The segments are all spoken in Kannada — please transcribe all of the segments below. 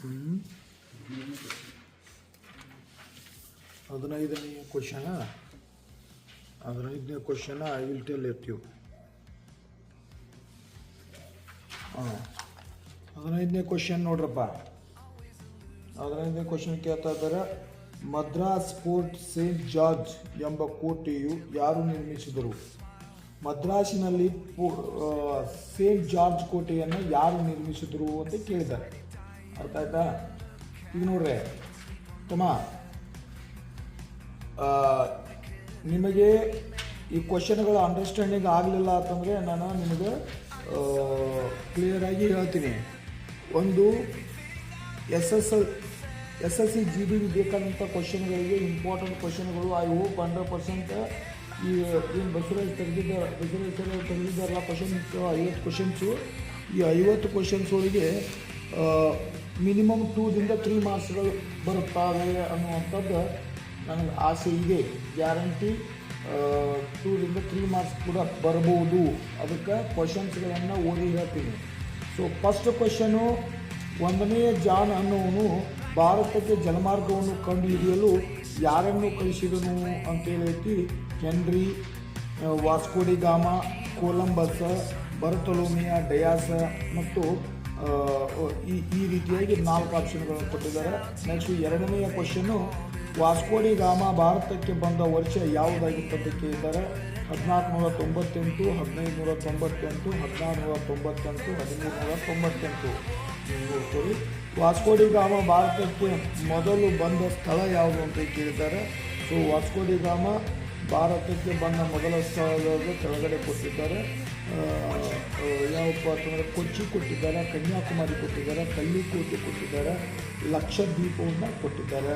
15ನೇ question I will tell it you. 15ನೇ ಕ್ವಶನ್ ನೋಡ್ರಪ್ಪ. 15ನೇ ಕ್ವಶನ್ ಕೇಳ್ತಾ ಇದ್ದಾರೆ, ಮದ್ರಾಸ್ ಫೋರ್ಟ್ ಸೇಂಟ್ ಜಾರ್ಜ್ ಎಂಬ ಕೋಟೆಯು ಯಾರು ನಿರ್ಮಿಸಿದರು? ಮದ್ರಾಸಿನಲ್ಲಿ ಸೇಂಟ್ ಜಾರ್ಜ್ ಕೋಟೆಯನ್ನು ಯಾರು ನಿರ್ಮಿಸಿದರು ಅಂತ ಕೇಳಿದ್ದಾರೆ. ಅರ್ಥ ಆಯ್ತಾ? ಈಗ ನೋಡ್ರೆ ತಮ್ಮ, ನಿಮಗೆ ಈ ಕ್ವಶನ್ಗಳ ಅಂಡರ್ಸ್ಟ್ಯಾಂಡಿಂಗ್ ಆಗಲಿಲ್ಲ ಅಂತಂದರೆ ನಾನು ನಿಮಗೆ ಕ್ಲಿಯರಾಗಿ ಹೇಳ್ತೀನಿ. ಒಂದು SSC GB ಬೇಕಾದಂಥ ಕ್ವಶನ್ಗಳಿಗೆ ಇಂಪಾರ್ಟೆಂಟ್ ಕ್ವಶನ್ಗಳು ಐ ಹೋಪ್ 100% ಈ ಏನು ಬಸವರಾಜ್ ತೆಗೆದಿದ್ದಾರಲ್ಲ ಕ್ವಶನ್, 50 ಕ್ವಶನ್ಸು. ಈ 50 ಕ್ವಶನ್ಸ್ ಒಳಗೆ ಮಿನಿಮಮ್ 2ರಿಂದ 3 ಮಾರ್ಕ್ಸ್ಗಳು ಬರುತ್ತವೆ ಅನ್ನುವಂಥದ್ದು ನನಗೆ ಆಸೆ ಇದೆ. ಗ್ಯಾರಂಟಿ 2ರಿಂದ 3 ಮಾರ್ಕ್ಸ್ ಕೂಡ ಬರ್ಬೋದು. ಅದಕ್ಕೆ ಕ್ವಶನ್ಸ್ಗಳನ್ನು ಓದಿ ಹೇಳ್ತೀನಿ. ಸೊ ಫಸ್ಟ್ ಕ್ವಶನು, 1ನೇ ಜಾನ್ ಅನ್ನೋನು ಭಾರತಕ್ಕೆ ಜಲಮಾರ್ಗವನ್ನು ಕಂಡುಹಿಡಿಯಲು ಯಾರನ್ನು ಕಳಿಸಿದನು ಅಂತೇಳಿ henry, Vasco da Gama, Columbus, ಬರ್ತಲೋಮಿಯಾ Dias ಮತ್ತು ಈ ರೀತಿಯಾಗಿ 4 ಆಪ್ಷನ್ಗಳನ್ನು ಕೊಟ್ಟಿದ್ದಾರೆ. ನೆಕ್ಸ್ಟ್ 2ನೇ ಕ್ವಶನ್ನು, ವಾಸ್ಕೋ ಡಿ ಗಾಮ ಭಾರತಕ್ಕೆ ಬಂದ ವರ್ಷ ಯಾವುದಾಗಿತ್ತು ಅಂತ ಕೇಳಿದ್ದಾರೆ. 1498, 1598, 1698, 1798. ನೋಡ್ತೀವಿ. ವಾಸ್ಕೋ ಡಿ ಗಾಮ ಭಾರತಕ್ಕೆ ಮೊದಲು ಬಂದ ಸ್ಥಳ ಯಾವುದು ಅಂತ ಕೇಳಿದ್ದಾರೆ. ಸೊ ವಾಸ್ಕೋ ಡಿ ಗಾಮ ಭಾರತಕ್ಕೆ ಬಂದ ಮೊದಲ ಸ್ಥಳದ ಕೆಳಗಡೆ ಕೊಟ್ಟಿದ್ದಾರೆ. ಯಾವಪ್ಪ ಅಂತಂದರೆ ಕೊಚ್ಚಿ ಕೊಟ್ಟಿದ್ದಾರೆ, ಕನ್ಯಾಕುಮಾರಿ ಕೊಟ್ಟಿದ್ದಾರೆ, ಕಲ್ಲಿಕೋಟೆ ಕೊಟ್ಟಿದ್ದಾರೆ, ಲಕ್ಷದ್ವೀಪವನ್ನು ಕೊಟ್ಟಿದ್ದಾರೆ.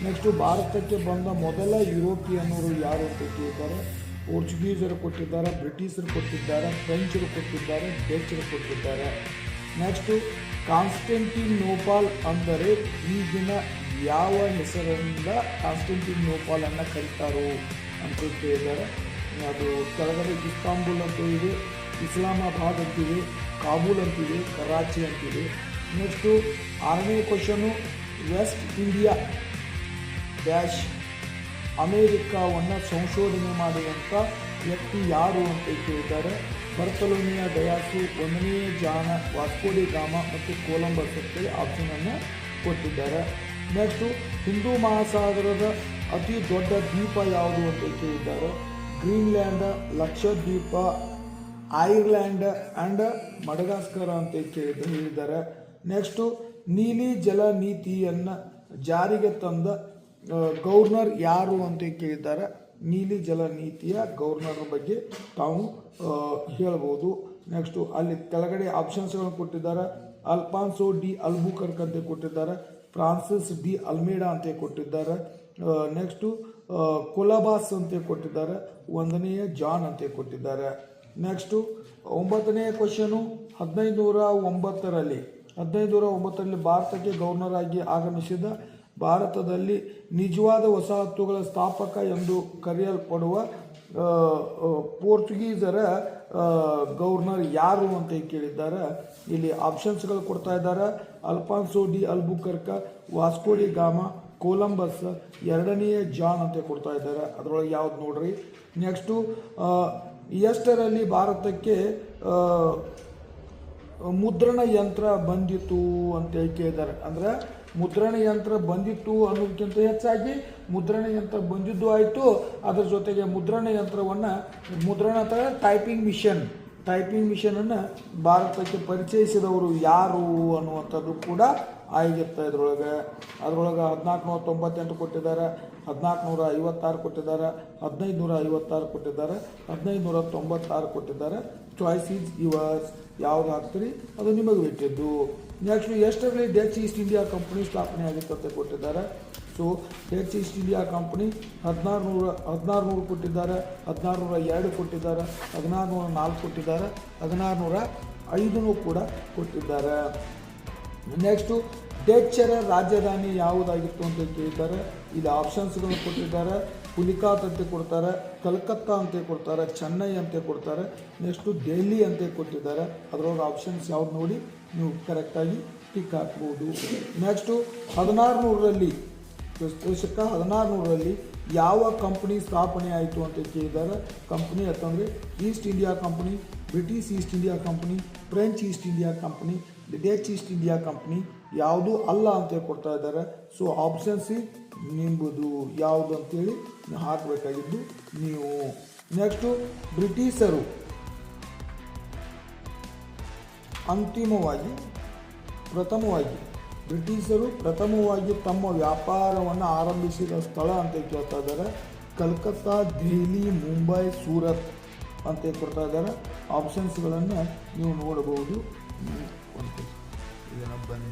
ನೆಕ್ಸ್ಟು ಭಾರತಕ್ಕೆ ಬಂದ ಮೊದಲ ಯುರೋಪಿಯನ್ನರು ಯಾರು ಅಂತ ಕೇಳಿದ್ದಾರೆ. ಪೋರ್ಚುಗೀಸರು ಕೊಟ್ಟಿದ್ದಾರೆ, ಬ್ರಿಟಿಷರು ಕೊಟ್ಟಿದ್ದಾರೆ, ಫ್ರೆಂಚರು ಕೊಟ್ಟಿದ್ದಾರೆ, ಡಚ್ಚರು ಕೊಟ್ಟಿದ್ದಾರೆ. ನೆಕ್ಸ್ಟು ಕಾನ್ಸ್ಟಂಟಿನೋಪಾಲ್ ಅಂದರೆ ಈಗಿನ ಯಾವ ಹೆಸರಿಂದ ಕಾನ್ಸ್ಟಂಟಿನೋಪಾಲನ್ನು ಕರೀತಾರೋ ಅಂತ ಕೇಳಿದ್ದಾರೆ. ಅದು ಕೆಳಗಡೆ ಇಸ್ತಾಂಬುಲ್ ಅಂತ ಇದೆ, ಇಸ್ಲಾಮಾಬಾದ್ ಅಂತಿದೆ, ಕಾಬೂಲ್ ಅಂತಿದೆ, ಕರಾಚಿ ಅಂತಿದೆ. ನೆಕ್ಸ್ಟು 6ನೇ ಕ್ವಶನು, ವೆಸ್ಟ್ ಇಂಡಿಯಾ ಡ್ಯಾಶ್ ಅಮೇರಿಕಾವನ್ನು ಸಂಶೋಧನೆ ಮಾಡುವಂಥ ವ್ಯಕ್ತಿ ಯಾರು ಅಂತ ಕೇಳಿದ್ದಾರೆ. ಬರ್ತಲೋಮಿಯಾ ಡಯಾಸು, 1ನೇ ಜಾನ, ವಾಸ್ಕೋ ಡಿ ಗಾಮ ಮತ್ತು ಕೊಲಂಬಸ್ ಅಂತೇಳಿ ಆಪ್ಷನನ್ನು ಕೊಟ್ಟಿದ್ದಾರೆ. ನೆಕ್ಸ್ಟು ಹಿಂದೂ ಮಹಾಸಾಗರದ ಅತಿ ದೊಡ್ಡ ದ್ವೀಪ ಯಾವುದು ಅಂತ ಕೇಳಿದ್ದಾರೆ. Greenland, Lakshadweep, Ireland and Madagascar ಅಂತ ಹೇಳಿದ್ದಾರೆ. ನೆಕ್ಸ್ಟು ನೀಲಿ ಜಲ ನೀತಿಯನ್ನು ಜಾರಿಗೆ ತಂದ ಗವರ್ನರ್ ಯಾರು ಅಂತ ಕೇಳಿದ್ದಾರೆ. ನೀಲಿ ಜಲ ನೀತಿಯ ಗವರ್ನರ್ ಬಗ್ಗೆ ತಾವು ಹೇಳ್ಬೋದು. ನೆಕ್ಸ್ಟು ಅಲ್ಲಿ ಕೆಳಗಡೆ ಆಪ್ಷನ್ಸ್ಗಳನ್ನು ಕೊಟ್ಟಿದ್ದಾರೆ. ಅಲ್ಫಾನ್ಸೋ ಡಿ ಅಲ್ಬುಕರ್ಕ್ ಅಂತ ಕೊಟ್ಟಿದ್ದಾರೆ, ಫ್ರಾನ್ಸಿಸ್ ಡಿ ಅಲ್ಮೇಡಾ ಅಂತ ಕೊಟ್ಟಿದ್ದಾರೆ. ನೆಕ್ಸ್ಟು ಕೊಲಬಾಸ್ ಅಂತ ಕೊಟ್ಟಿದ್ದಾರೆ, 1ನೇ ಜಾನ್ ಅಂತ ಕೊಟ್ಟಿದ್ದಾರೆ. ನೆಕ್ಸ್ಟು 9ನೇ ಕ್ವಶನು, 1509ರಲ್ಲಿ ಭಾರತಕ್ಕೆ ಗವರ್ನರ್ ಆಗಿ ಆಗಮಿಸಿದ ಭಾರತದಲ್ಲಿ ನಿಜವಾದ ವಸಾಹತುಗಳ ಸ್ಥಾಪಕ ಎಂದು ಕರೆಯಲ್ಪಡುವ ಪೋರ್ಚುಗೀಸರ ಗವರ್ನರ್ ಯಾರು ಅಂತ ಕೇಳಿದ್ದಾರೆ. ಇಲ್ಲಿ ಆಪ್ಷನ್ಸ್ಗಳು ಕೊಡ್ತಾ ಇದ್ದಾರೆ. Alfonso de Albuquerque, Vasco da Gama, Columbus, 2ನೇ ಜಾನ್ ಅಂತ ಕೊಡ್ತಾ ಇದ್ದಾರೆ. ಅದರೊಳಗೆ ಯಾವ್ದು ನೋಡ್ರಿ. ನೆಕ್ಸ್ಟು ಎಷ್ಟರಲ್ಲಿ ಭಾರತಕ್ಕೆ ಮುದ್ರಣ ಯಂತ್ರ ಬಂದಿತ್ತು ಅಂತ ಕೇಳಿದ್ದಾರೆ. ಅಂದರೆ ಮುದ್ರಣ ಯಂತ್ರ ಬಂದಿತ್ತು ಅನ್ನೋದಕ್ಕಿಂತ ಹೆಚ್ಚಾಗಿ ಮುದ್ರಣ ಯಂತ್ರ ಬಂದಿದ್ದು ಆಯಿತು, ಅದರ ಜೊತೆಗೆ ಮುದ್ರಣ ಯಂತ್ರವನ್ನು ಟೈಪಿಂಗ್ ಮಿಷನನ್ನು ಭಾರತಕ್ಕೆ ಪರಿಚಯಿಸಿದವರು ಯಾರು ಅನ್ನುವಂಥದ್ದು ಕೂಡ ಆಗಿರುತ್ತೆ. ಅದರೊಳಗೆ 1498 ಕೊಟ್ಟಿದ್ದಾರೆ, 1456 ಕೊಟ್ಟಿದ್ದಾರೆ, 1556 ಕೊಟ್ಟಿದ್ದಾರೆ, 1596 ಕೊಟ್ಟಿದ್ದಾರೆ. Choice is yours. ಯಾವ್ದು ಹಾಕ್ತೀರಿ ಅದು ನಿಮಗೆ ಬಿಟ್ಟಿದ್ದು. ನೆಕ್ಸ್ಟ್ ಎಷ್ಟರಲ್ಲಿ ಡಚ್ ಈಸ್ಟ್ ಇಂಡಿಯಾ ಕಂಪನಿ ಸ್ಥಾಪನೆ ಆಗಿತ್ತು ಅಂತ ಕೊಟ್ಟಿದ್ದಾರೆ. So Dutch East India Company 1600 ಕೊಟ್ಟಿದ್ದಾರೆ, 1602 ಕೊಟ್ಟಿದ್ದಾರೆ, 1604 ಕೊಟ್ಟಿದ್ದಾರೆ, 1605 ಕೂಡ ಕೊಟ್ಟಿದ್ದಾರೆ. ನೆಕ್ಸ್ಟು ಡಚ್ಚರ ರಾಜಧಾನಿ ಯಾವುದಾಗಿತ್ತು ಅಂತ ಕೇಳಿದ್ದಾರೆ. ಇಲ್ಲಿ ಆಪ್ಷನ್ಸ್ಗಳನ್ನು ಕೊಟ್ಟಿದ್ದಾರೆ. ಪುಲಿಕಾತ್ ಅಂತ ಕೊಡ್ತಾರೆ, ಕಲ್ಕತ್ತಾ ಅಂತ ಕೊಡ್ತಾರೆ, ಚೆನ್ನೈ ಅಂತ ಕೊಡ್ತಾರೆ, ನೆಕ್ಸ್ಟು ದೆಹಲಿ ಅಂತ ಕೊಟ್ಟಿದ್ದಾರೆ. ಅದರೊಳಗೆ ಆಪ್ಷನ್ಸ್ ಯಾವ್ದು ನೋಡಿ ನೀವು ಕರೆಕ್ಟಾಗಿ ಟಿಕ್ ಹಾಕ್ಬೋದು. ನೆಕ್ಸ್ಟು 1600ರಲ್ಲಿ ಕ್ರಿಸ್ತಶಕ 1600ರಲ್ಲಿ ಯಾವ ಕಂಪ್ನಿ ಸ್ಥಾಪನೆ ಆಯಿತು ಅಂತ ಕೇಳಿದ್ದಾರೆ. ಕಂಪ್ನಿ ಅಂತಂದರೆ East India company, British East India company, French East India company, Dutch East India company, ಯಾವುದೂ ಅಲ್ಲ ಅಂತ ಕೊಡ್ತಾ ಇದ್ದಾರೆ. ಸೊ ಆಪ್ಷನ್ ಸಿ ನಿಂಬುದು ಯಾವುದು ಅಂತೇಳಿ ಹಾಕಬೇಕಾಗಿದ್ದು ನೀವು. ನೆಕ್ಸ್ಟು ಬ್ರಿಟಿಷರು ಪ್ರಥಮವಾಗಿ ತಮ್ಮ ವ್ಯಾಪಾರವನ್ನು ಆರಂಭಿಸಿದ ಸ್ಥಳ ಅಂತ ಕೇಳ್ತಾ ಇದ್ದಾರೆ. ಕಲ್ಕತ್ತಾ, ದೆಹಲಿ, ಮುಂಬೈ, ಸೂರತ್ ಅಂತ ಕೊಡ್ತಾ ಇದ್ದಾರೆ. ಆಪ್ಷನ್ಸ್ಗಳನ್ನು ನೀವು ನೋಡಬಹುದು. ಇದನ್ನು ಬನ್ನಿ